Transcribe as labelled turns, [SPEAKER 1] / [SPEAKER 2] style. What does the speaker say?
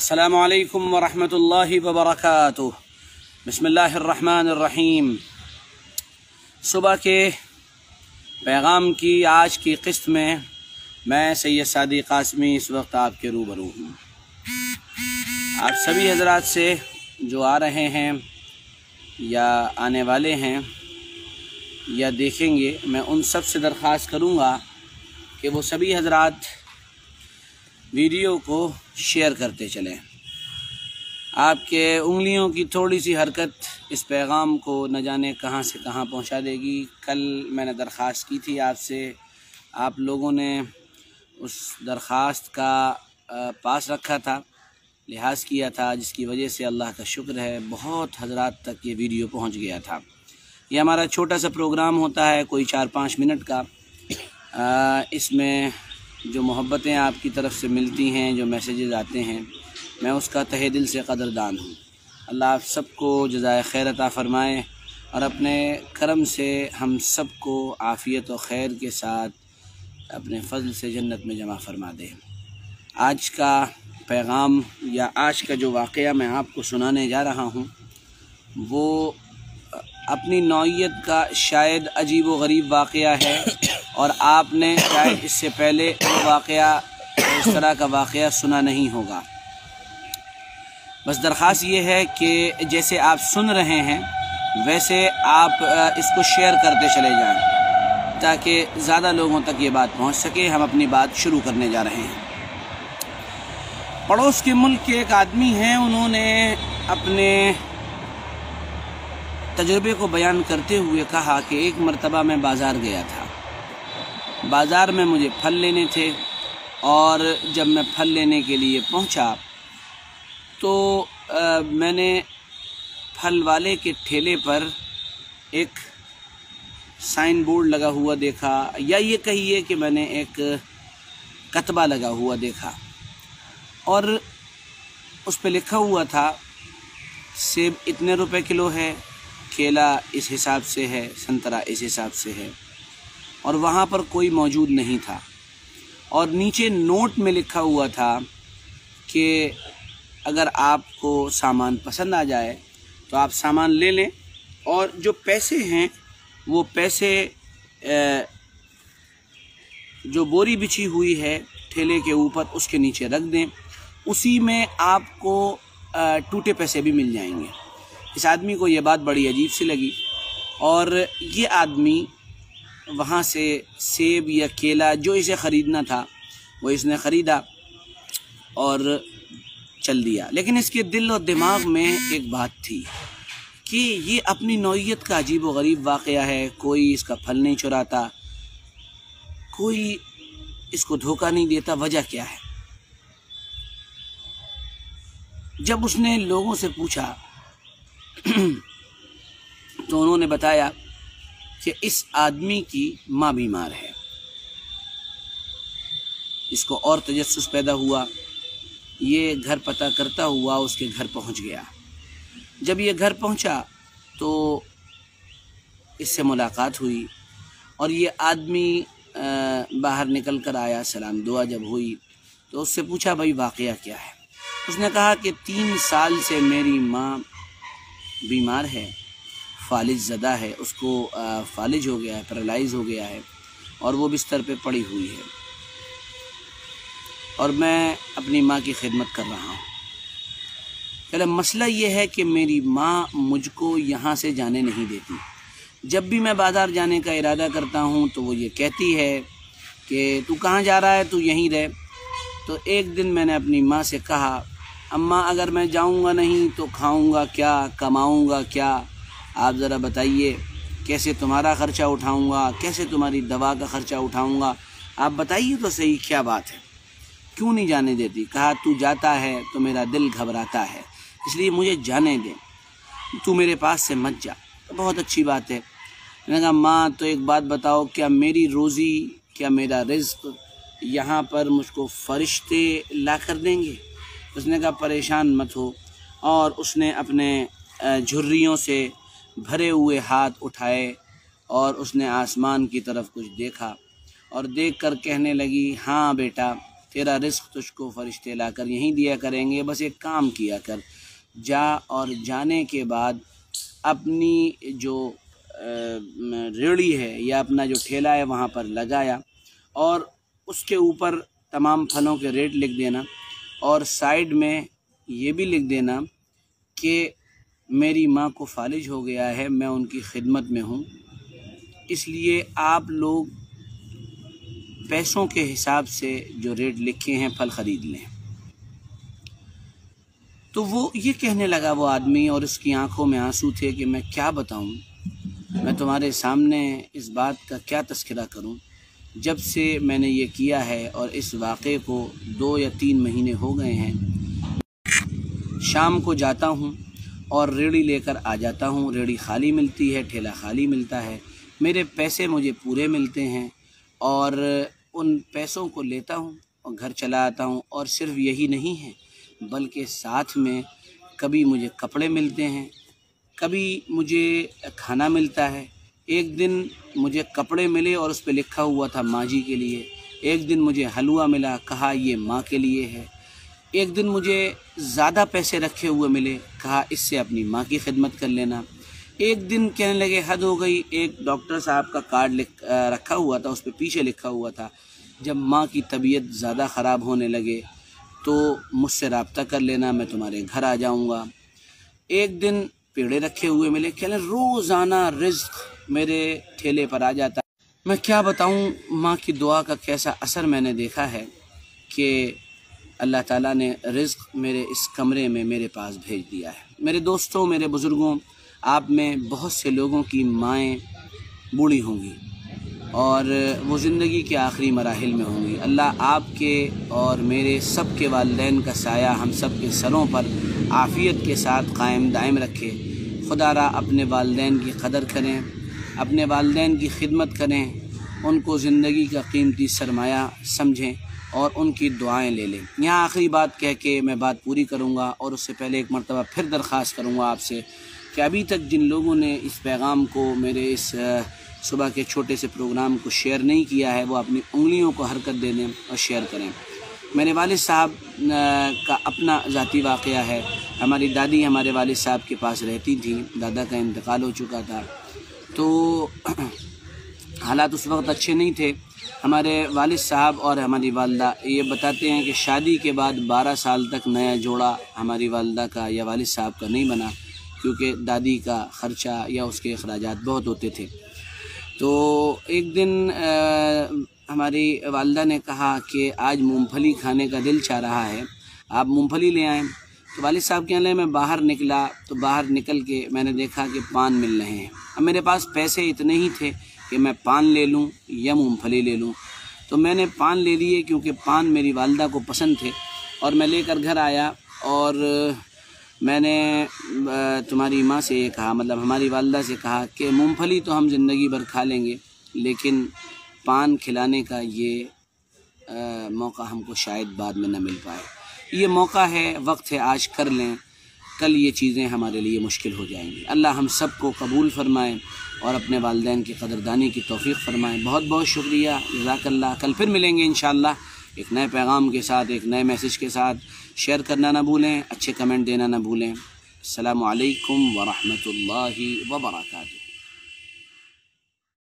[SPEAKER 1] अस्सलामु अलैकुम वरहमतुल्लाहि वबरकातुह। बिस्मिल्लाहिर्रहमानिर्रहीम। सुबह के पैगाम की आज की क़िस्त में मैं सैयद सादिक कासमी इस वक्त आपके रूबरू हूँ। आप सभी हजरात से जो आ रहे हैं या आने वाले हैं या देखेंगे, मैं उन सब से दरख्वास्त करूँगा कि वो सभी हजरात वीडियो को शेयर करते चलें। आपके उंगलियों की थोड़ी सी हरकत इस पैगाम को न जाने कहां से कहां पहुंचा देगी। कल मैंने दरख्वास्त की थी आपसे, आप लोगों ने उस दरख्वास्त का पास रखा था, लिहाज किया था, जिसकी वजह से अल्लाह का शुक्र है बहुत हजरात तक ये वीडियो पहुंच गया था। ये हमारा छोटा सा प्रोग्राम होता है, कोई 4-5 मिनट का। इसमें जो मोहब्बतें आपकी तरफ से मिलती हैं, जो मैसेजेस आते हैं, मैं उसका तहे दिल से कदरदान हूँ। अल्लाह आप सबको जज़ाए खैर अता फ़रमाए और अपने करम से हम सबको आफ़ियत और ख़ैर के साथ अपने फ़ज़ल से जन्नत में जमा फ़रमा दे। आज का पैगाम या आज का जो वाक़या मैं आपको सुनाने जा रहा हूँ वो अपनी नौइयत का शायद अजीब व गरीब वाक़या है और आपने शायद इससे पहले वाक़या इस तरह का वाक़या सुना नहीं होगा। बस दरख्वास्त ये है कि जैसे आप सुन रहे हैं वैसे आप इसको शेयर करते चले जाएं ताकि ज़्यादा लोगों तक ये बात पहुंच सके। हम अपनी बात शुरू करने जा रहे हैं। पड़ोस के मुल्क के एक आदमी हैं, उन्होंने अपने तजुर्बे को बयान करते हुए कहा कि एक मरतबा मैं बाज़ार गया था, बाज़ार में मुझे फल लेने थे और जब मैं फल लेने के लिए पहुंचा तो मैंने फल वाले के ठेले पर एक साइन बोर्ड लगा हुआ देखा, या ये कहिए कि मैंने एक कतबा लगा हुआ देखा और उस पर लिखा हुआ था सेब इतने रुपए किलो है, केला इस हिसाब से है, संतरा इस हिसाब से है, और वहाँ पर कोई मौजूद नहीं था। और नीचे नोट में लिखा हुआ था कि अगर आपको सामान पसंद आ जाए तो आप सामान ले लें और जो पैसे हैं वो पैसे जो बोरी बिछी हुई है ठेले के ऊपर उसके नीचे रख दें, उसी में आपको टूटे पैसे भी मिल जाएंगे। इस आदमी को ये बात बड़ी अजीब सी लगी और ये आदमी वहाँ से सेब या केला जो इसे ख़रीदना था वो इसने ख़रीदा और चल दिया। लेकिन इसके दिल और दिमाग में एक बात थी कि ये अपनी नौइयत का अजीब व गरीब वाक़या है, कोई इसका फल नहीं चुराता, कोई इसको धोखा नहीं देता, वजह क्या है? जब उसने लोगों से पूछा तो उन्होंने बताया कि इस आदमी की माँ बीमार है। इसको और तजस्सुस पैदा हुआ, ये घर पता करता हुआ उसके घर पहुंच गया। जब ये घर पहुंचा तो इससे मुलाकात हुई और ये आदमी बाहर निकल कर आया। सलाम दुआ जब हुई तो उससे पूछा भाई वाक़या क्या है? उसने कहा कि 3 साल से मेरी माँ बीमार है, फालिज ज़दा है, उसको फालिज हो गया है, पैरालाइज हो गया है और वो बिस्तर पे पड़ी हुई है और मैं अपनी माँ की खिदमत कर रहा हूँ। पहले मसला ये है कि मेरी माँ मुझको यहाँ से जाने नहीं देती। जब भी मैं बाज़ार जाने का इरादा करता हूँ तो वो ये कहती है कि तू कहाँ जा रहा है, तू यहीं रह। तो एक दिन मैंने अपनी माँ से कहा, अम्मा अगर मैं जाऊँगा नहीं तो खाऊँगा क्या, कमाऊँगा क्या? आप ज़रा बताइए, कैसे तुम्हारा ख़र्चा उठाऊँगा, कैसे तुम्हारी दवा का ख़र्चा उठाऊँगा? आप बताइए तो सही क्या बात है, क्यों नहीं जाने देती? कहा तू जाता है तो मेरा दिल घबराता है, इसलिए मुझे जाने दे, तू मेरे पास से मत जा। तो बहुत अच्छी बात है। मैंने कहा माँ तो एक बात बताओ, क्या मेरी रोज़ी, क्या मेरा रिज़्क़ यहाँ पर मुझको फ़रिश्ते ला कर देंगे? उसने कहा परेशान मत हो, और उसने अपने झुर्रियों से भरे हुए हाथ उठाए और उसने आसमान की तरफ कुछ देखा और देखकर कहने लगी, हाँ बेटा तेरा रिस्क तुझको फरिश्ते लाकर यहीं दिया करेंगे, बस एक काम किया कर, जा और जाने के बाद अपनी जो रेहड़ी है या अपना जो ठेला है वहाँ पर लगाया और उसके ऊपर तमाम फलों के रेट लिख देना और साइड में ये भी लिख देना कि मेरी माँ को फालिज हो गया है, मैं उनकी खिदमत में हूँ, इसलिए आप लोग पैसों के हिसाब से जो रेट लिखे हैं फल ख़रीद लें। तो वो ये कहने लगा वो आदमी, और उसकी आंखों में आंसू थे कि मैं क्या बताऊं, मैं तुम्हारे सामने इस बात का क्या तज़किरा करूं, जब से मैंने ये किया है और इस वाक़े को 2 या 3 महीने हो गए हैं। शाम को जाता हूं और रेहड़ी लेकर आ जाता हूं, रेहड़ी खाली मिलती है, ठेला खाली मिलता है, मेरे पैसे मुझे पूरे मिलते हैं और उन पैसों को लेता हूं और घर चला आता हूं। और सिर्फ यही नहीं है बल्कि साथ में कभी मुझे कपड़े मिलते हैं, कभी मुझे खाना मिलता है। एक दिन मुझे कपड़े मिले और उस पर लिखा हुआ था माँ जी के लिए, एक दिन मुझे हलवा मिला, कहा ये माँ के लिए है, एक दिन मुझे ज़्यादा पैसे रखे हुए मिले, कहा इससे अपनी माँ की खिदमत कर लेना। एक दिन कहने लगे हद हो गई, एक डॉक्टर साहब का कार्ड रखा हुआ था, उस पर पीछे लिखा हुआ था जब माँ की तबीयत ज़्यादा ख़राब होने लगे तो मुझसे रब्ता कर लेना, मैं तुम्हारे घर आ जाऊँगा। एक दिन पेड़े रखे हुए मिले, कहने रोज़ाना रिज़्क़ मेरे ठेले पर आ जाता। मैं क्या बताऊँ माँ की दुआ का कैसा असर मैंने देखा है कि अल्लाह ताला ने रिज़्क़ मेरे इस कमरे में मेरे पास भेज दिया है। मेरे दोस्तों, मेरे बुज़ुर्गों, आप में बहुत से लोगों की माएँ बूढ़ी होंगी और वो ज़िंदगी के आखिरी मराहिल में होंगी। अल्लाह आपके और मेरे सब के वालिदैन का साया हम सब के सरों पर आफ़ियत के साथ कायम दायम रखे। खुदारा अपने वालिदैन की कदर करें, अपने वालिदैन की खिदमत करें, उनको ज़िंदगी का कीमती सरमाया समझें और उनकी दुआएं ले लें। यहाँ आखिरी बात कह के मैं बात पूरी करूँगा और उससे पहले एक मरतबा फिर दरख्वास्त करूँगा आपसे कि अभी तक जिन लोगों ने इस पैगाम को, मेरे इस सुबह के छोटे से प्रोग्राम को शेयर नहीं किया है, वो अपनी उंगलियों को हरकत दे दें और शेयर करें। मेरे वालिद साहब का अपना ज़ाती वाक़या है। हमारी दादी हमारे वालिद साहब के पास रहती थी, दादा का इंतकाल हो चुका था, तो हालात उस वक्त अच्छे नहीं थे। हमारे वालिद साहब और हमारी वालदा ये बताते हैं कि शादी के बाद 12 साल तक नया जोड़ा हमारी वालदा का या वालिद साहब का नहीं बना, क्योंकि दादी का ख़र्चा या उसके अखराजात बहुत होते थे। तो एक दिन हमारी वालदा ने कहा कि आज मूंगफली खाने का दिल चाह रहा है, आप मूंगफली ले आएँ। तो वालिद साहब के लिए मैं बाहर निकला, तो बाहर निकल के मैंने देखा कि पान मिल रहे हैं। अब मेरे पास पैसे इतने ही थे कि मैं पान ले लूं या मूंगफली ले लूं, तो मैंने पान ले लिए क्योंकि पान मेरी वालदा को पसंद थे। और मैं लेकर घर आया और मैंने तुम्हारी माँ से ये कहा, मतलब हमारी वालदा से कहा कि मूंगफली तो हम ज़िंदगी भर खा लेंगे, लेकिन पान खिलाने का ये मौका हमको शायद बाद में न मिल पाए। ये मौका है, वक्त है, आज कर लें, कल ये चीज़ें हमारे लिए मुश्किल हो जाएंगी। अल्लाह हम सब को कबूल फ़रमाए और अपने वालिदैन की कदरदानी की तौफ़ीक़ फ़रमाए। बहुत बहुत शुक्रिया, जज़ाकल्लाह। कल फिर मिलेंगे इंशाअल्लाह एक नए पैगाम के साथ, एक नए मैसेज के साथ। शेयर करना ना भूलें, अच्छे कमेंट देना ना भूलें। अस्सलामु अलैकुम व रहमतुल्लाहि व बरकातुहू।